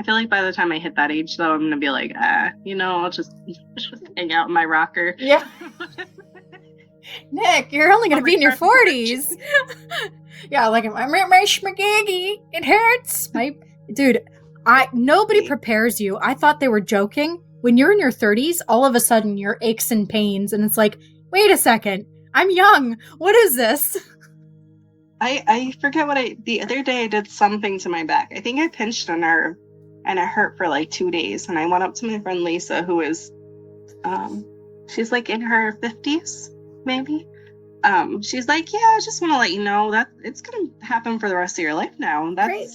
feel like by the time I hit that age, though, I'm gonna be like, I'll just hang out in my rocker. Yeah. Nick, you're only gonna be in your 40s. Yeah, like my schmagiggy, it hurts. Nobody prepares you. I thought they were joking. When you're in your 30s, all of a sudden your aches and pains, and it's like, wait a second, I'm young. What is this? I forget the other day I did something to my back. I think I pinched a nerve and it hurt for like 2 days. And I went up to my friend Lisa, who is, she's like in her 50s, maybe. She's like, yeah, I just want to let you know that it's going to happen for the rest of your life now. That's great.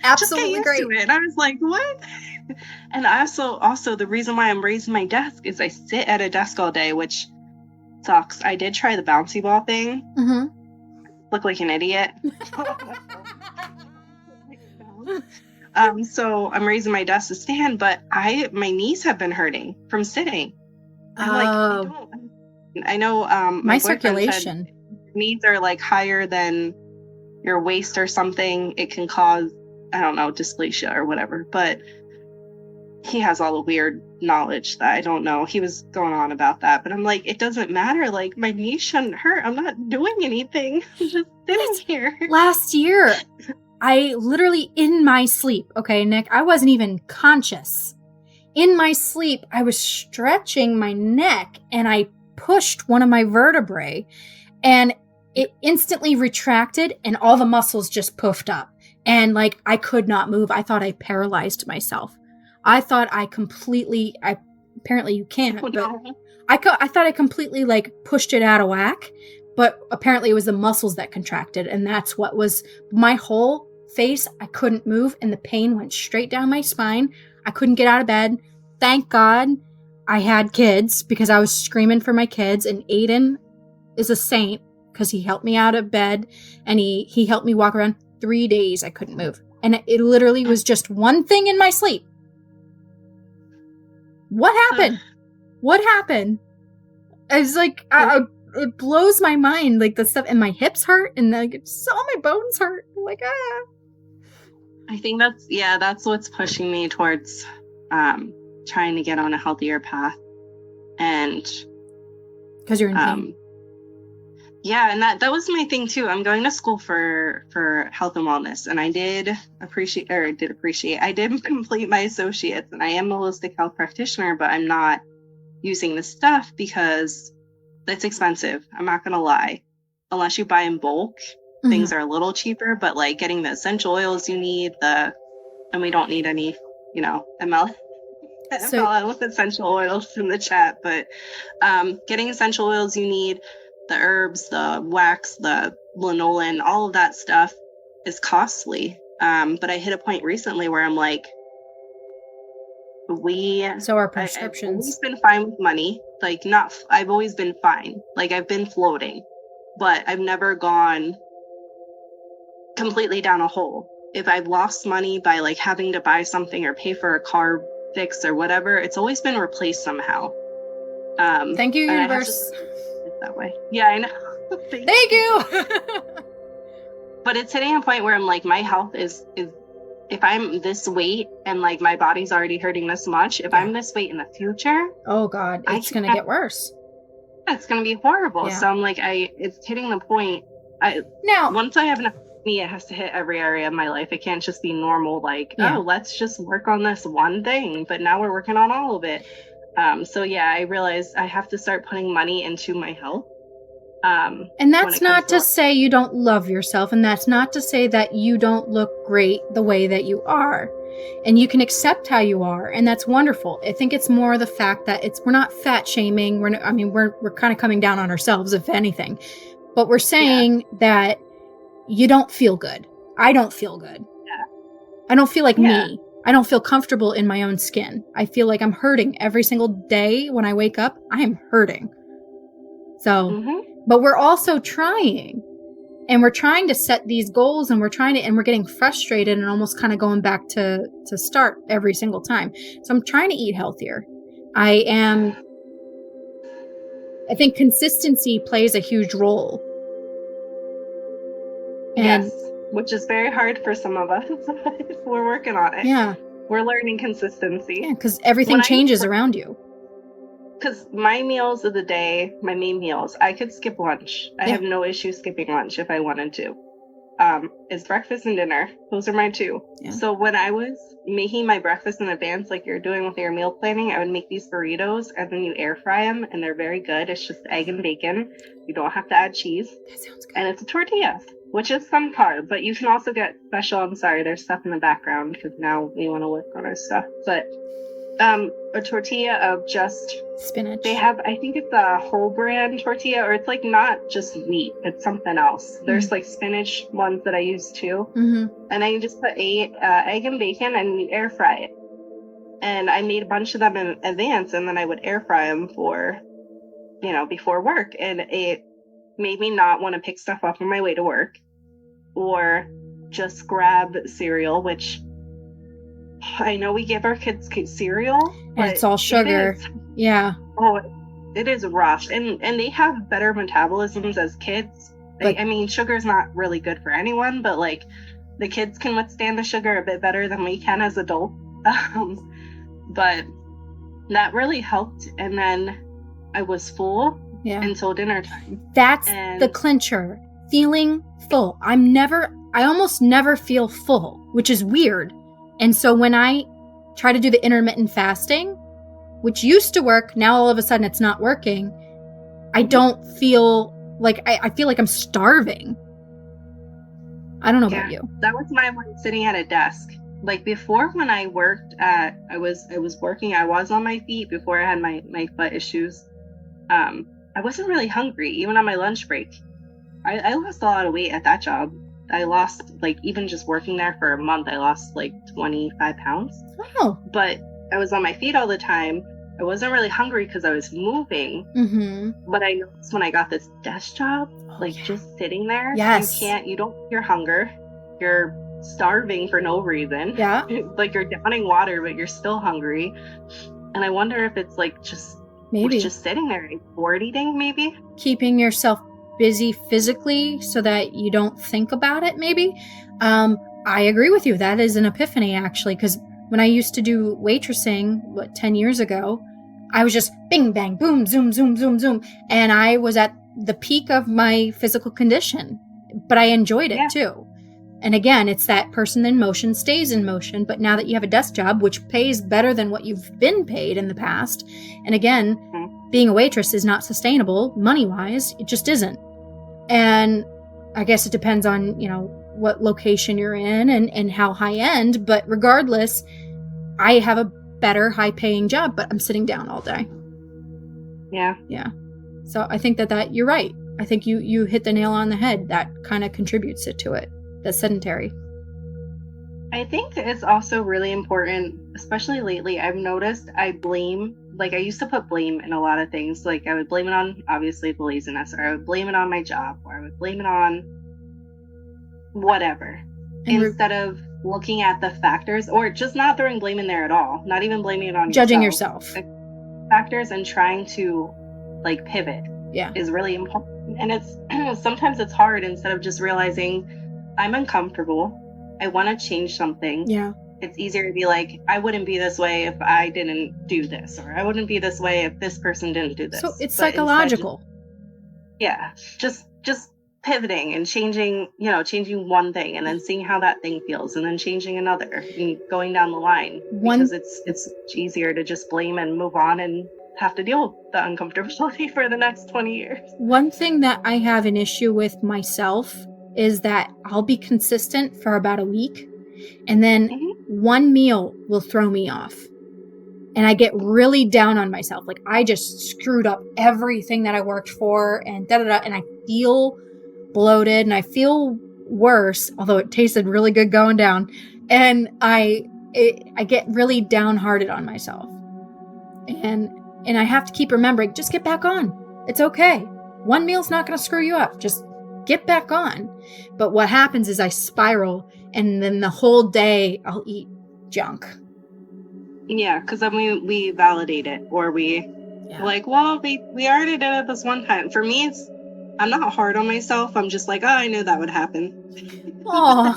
Absolutely just get used to it. And I was like, what? And also the reason why I'm raising my desk is I sit at a desk all day, which sucks. I did try the bouncy ball thing. Mm-hmm. Look like an idiot. So I'm raising my desk to stand, but my knees have been hurting from sitting. I know my circulation knees are like higher than your waist or something. It can cause, I don't know, dysplasia or whatever, but he has all the weird knowledge that I don't know. He was going on about that, but I'm like, it doesn't matter. Like, my knee shouldn't hurt. I'm not doing anything. I'm just sitting here. Last year, I literally, in my sleep, okay, Nick, I wasn't even conscious. In my sleep, I was stretching my neck and I pushed one of my vertebrae and it instantly retracted and all the muscles just puffed up. And like, I could not move. I thought I paralyzed myself. I thought I completely, apparently you can't, but I thought I completely like pushed it out of whack, but apparently it was the muscles that contracted. And that's what was my whole face. I couldn't move and the pain went straight down my spine. I couldn't get out of bed. Thank God I had kids because I was screaming for my kids, and Aiden is a saint because he helped me out of bed and he helped me walk around. 3 days I couldn't move. And it literally was just one thing in my sleep. What happened? What happened? It's like, it blows my mind. Like, the stuff, and my hips hurt, and like, all my bones hurt. I'm like, I think that's what's pushing me towards trying to get on a healthier path. And because you're in pain. Yeah, and that was my thing too. I'm going to school for health and wellness, and I did complete my associates, and I am a holistic health practitioner, but I'm not using the stuff because it's expensive. I'm not gonna lie. Unless you buy in bulk, things are a little cheaper, but like getting the essential oils you need, and we don't need any, ML with essential oils in the chat, but getting essential oils you need, the herbs, the wax, the lanolin, all of that stuff is costly. But I hit a point recently where I'm like, our prescriptions. I've always been fine with money. Like, I've always been fine. Like, I've been floating, but I've never gone completely down a hole. If I've lost money by like having to buy something or pay for a car fix or whatever, it's always been replaced somehow. Thank you, universe. That way. Yeah, I know. Thank you. But it's hitting a point where I'm like, my health is if I'm this weight and like my body's already hurting this much, if I'm this weight in the future, oh God, it's gonna get worse. It's gonna be horrible. Yeah. So I'm like, it's hitting the point. Once I have enough money, it has to hit every area of my life. It can't just be normal, like, let's just work on this one thing. But now we're working on all of it. So yeah, I realized I have to start putting money into my health. And that's not to say you don't love yourself, and that's not to say that you don't look great the way that you are. And you can accept how you are, and that's wonderful. I think it's more the fact that we're not fat shaming. We're kind of coming down on ourselves, if anything. But we're saying that you don't feel good. I don't feel good. Yeah. I don't feel like me. I don't feel comfortable in my own skin. I feel like I'm hurting every single day when I wake up. I am hurting. So, but we're also trying, and we're trying to set these goals, and we're getting frustrated and almost kind of going back to start every single time. So I'm trying to eat healthier. I think consistency plays a huge role. And yes, which is very hard for some of us. We're working on it. Yeah. We're learning consistency. Yeah, because everything changes around you. Because my meals of the day, my main meals, I could skip lunch. I have no issue skipping lunch if I wanted to. It's breakfast and dinner. Those are my two. Yeah. So when I was making my breakfast in advance, like you're doing with your meal planning, I would make these burritos and then you air fry them, and they're very good. It's just egg and bacon. You don't have to add cheese. That sounds good. And it's a tortilla, which is some carb, but you can also get special. I'm sorry, there's stuff in the background because now we want to work on our stuff. But a tortilla of just spinach. They have, I think it's a whole brand tortilla, or it's like not just wheat, it's something else. There's like spinach ones that I use too. And I just put egg and bacon and you air fry it. And I made a bunch of them in advance, and then I would air fry them for, before work. And it made me not want to pick stuff up on my way to work or just grab cereal, which I know we give our kids cereal, and it's all sugar. Yeah. Oh, it is rough, and they have better metabolisms as kids. I mean, sugar is not really good for anyone, but like the kids can withstand the sugar a bit better than we can as adults. But that really helped, and then I was full until dinner time. That's the clincher. Feeling full. I almost never feel full, which is weird. And so when I try to do the intermittent fasting, which used to work, now all of a sudden it's not working, I don't feel like, I feel like I'm starving. I don't know about you. That was my one sitting at a desk. Like before, when I worked I was working, I was on my feet before I had my foot issues. I wasn't really hungry, even on my lunch break. I lost a lot of weight at that job. I lost, like, even just working there for a month, I lost like 25 pounds. Oh. But I was on my feet all the time. I wasn't really hungry because I was moving. But I noticed when I got this desk job, just sitting there, you don't feel your hunger. You're starving for no reason. Yeah. Like you're downing water, but you're still hungry. And I wonder if it's like just sitting there, bored eating, maybe. Keeping yourself busy physically so that you don't think about it, maybe. I agree with you. That is an epiphany, actually, because when I used to do waitressing, 10 years ago, I was just bing, bang, boom, zoom, zoom, zoom, zoom. And I was at the peak of my physical condition, but I enjoyed it too. And again, it's that person in motion stays in motion. But now that you have a desk job, which pays better than what you've been paid in the past, and again, being a waitress is not sustainable money-wise. It just isn't. And I guess it depends on, what location you're in and how high end. But regardless, I have a better high-paying job, but I'm sitting down all day. Yeah. Yeah. So I think that you're right. I think you hit the nail on the head. That kind of contributes to it. That's sedentary. I think it's also really important, especially lately. I've noticed I used to put blame in a lot of things. Like I would blame it on, obviously, the laziness, or I would blame it on my job, or I would blame it on whatever. Instead of looking at the factors, or just not throwing blame in there at all, not even blaming it on judging yourself. Factors and trying to pivot is really important. And it's sometimes it's hard. Instead of just realizing I'm uncomfortable, I want to change something. Yeah. It's easier to be like, I wouldn't be this way if I didn't do this, or I wouldn't be this way if this person didn't do this. So it's psychological. Just pivoting and changing one thing, and then seeing how that thing feels, and then changing another, and going down the line. Because it's easier to just blame and move on and have to deal with the uncomfortability for the next 20 years. One thing that I have an issue with myself is that I'll be consistent for about a week, and then one meal will throw me off. And I get really down on myself. Like I just screwed up everything that I worked for, and and I feel bloated and I feel worse, although it tasted really good going down. And I get really downhearted on myself. And I have to keep remembering, just get back on. It's okay. One meal's not going to screw you up. Just get back on. But what happens is I spiral, and then the whole day I'll eat junk. Yeah, because then we validate it, or we like, well, we already did it this one time. For me, I'm not hard on myself. I'm just like, oh, I knew that would happen. Oh,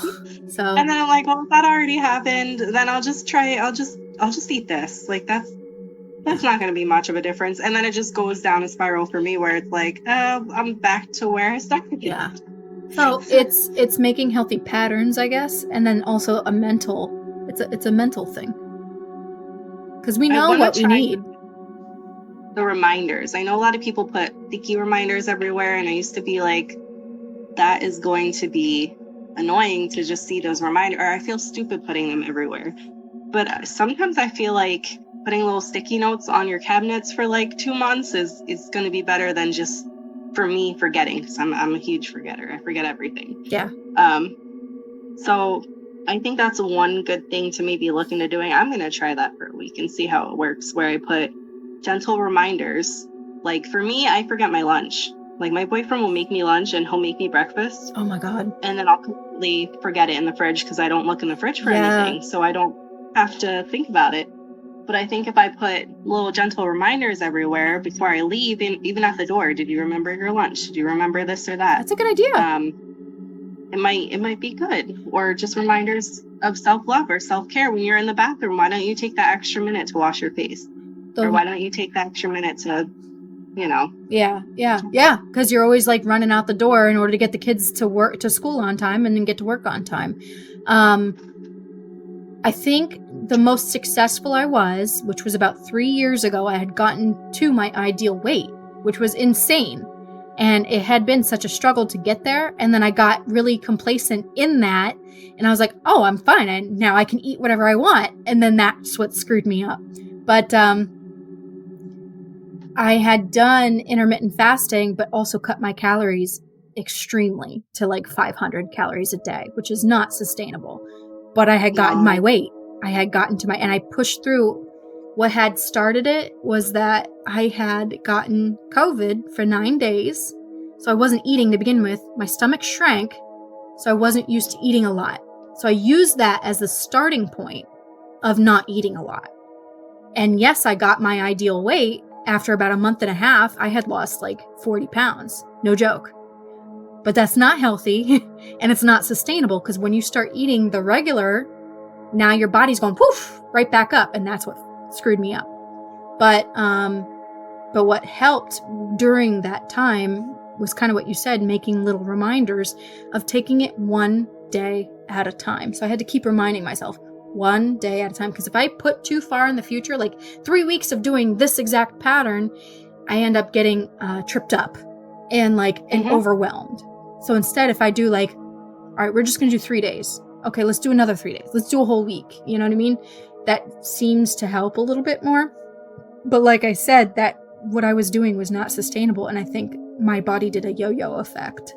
so And then I'm like, well, if that already happened, then I'll just eat this. Like that's not going to be much of a difference. And then it just goes down a spiral for me where it's like, I'm back to where I started. Yeah. So it's making healthy patterns, I guess, and then also a mental. It's a mental thing because we know what we need. The reminders. I know a lot of people put sticky reminders everywhere, and I used to be like, that is going to be annoying to just see those reminders, or I feel stupid putting them everywhere. But sometimes I feel like putting little sticky notes on your cabinets for like 2 months is going to be better than just, for me, forgetting, because I'm a huge forgetter. I forget everything. Yeah. So I think that's one good thing to maybe look into doing. I'm going to try that for a week and see how it works, where I put gentle reminders. Like for me, I forget my lunch. Like my boyfriend will make me lunch and he'll make me breakfast. Oh my God. And then I'll completely forget it in the fridge because I don't look in the fridge for anything. So I don't have to think about it. But I think if I put little gentle reminders everywhere before I leave, and even at the door, did you remember your lunch? Did you remember this or that? That's a good idea. It might be good. Or just reminders of self-love or self-care when you're in the bathroom. Why don't you take that extra minute to wash your face? Or why don't you take that extra minute to, Yeah. Because you're always like running out the door in order to get the kids to school on time and then get to work on time. I think the most successful I was, which was about 3 years ago, I had gotten to my ideal weight, which was insane. And it had been such a struggle to get there. And then I got really complacent in that. And I was like, oh, I'm fine. Now I can eat whatever I want. And then that's what screwed me up. But I had done intermittent fasting, but also cut my calories extremely to like 500 calories a day, which is not sustainable. But I had gotten my weight. I had gotten to and I pushed through. What had started it was that I had gotten COVID for 9 days. So I wasn't eating to begin with. My stomach shrank. So I wasn't used to eating a lot. So I used that as the starting point of not eating a lot. And yes, I got my ideal weight. After about a month and a half, I had lost like 40 pounds. No joke. But that's not healthy and it's not sustainable because when you start eating the regular, now your body's going poof right back up, and that's what screwed me up. But what helped during that time was kind of what you said, making little reminders of taking it one day at a time. So I had to keep reminding myself, one day at a time, because if I put too far in the future, like 3 weeks of doing this exact pattern, I end up getting tripped up and overwhelmed. So instead, if I do like, all right, we're just going to do 3 days. Okay, let's do another 3 days. Let's do a whole week. You know what I mean? That seems to help a little bit more. But like I said, that what I was doing was not sustainable. And I think my body did a yo-yo effect.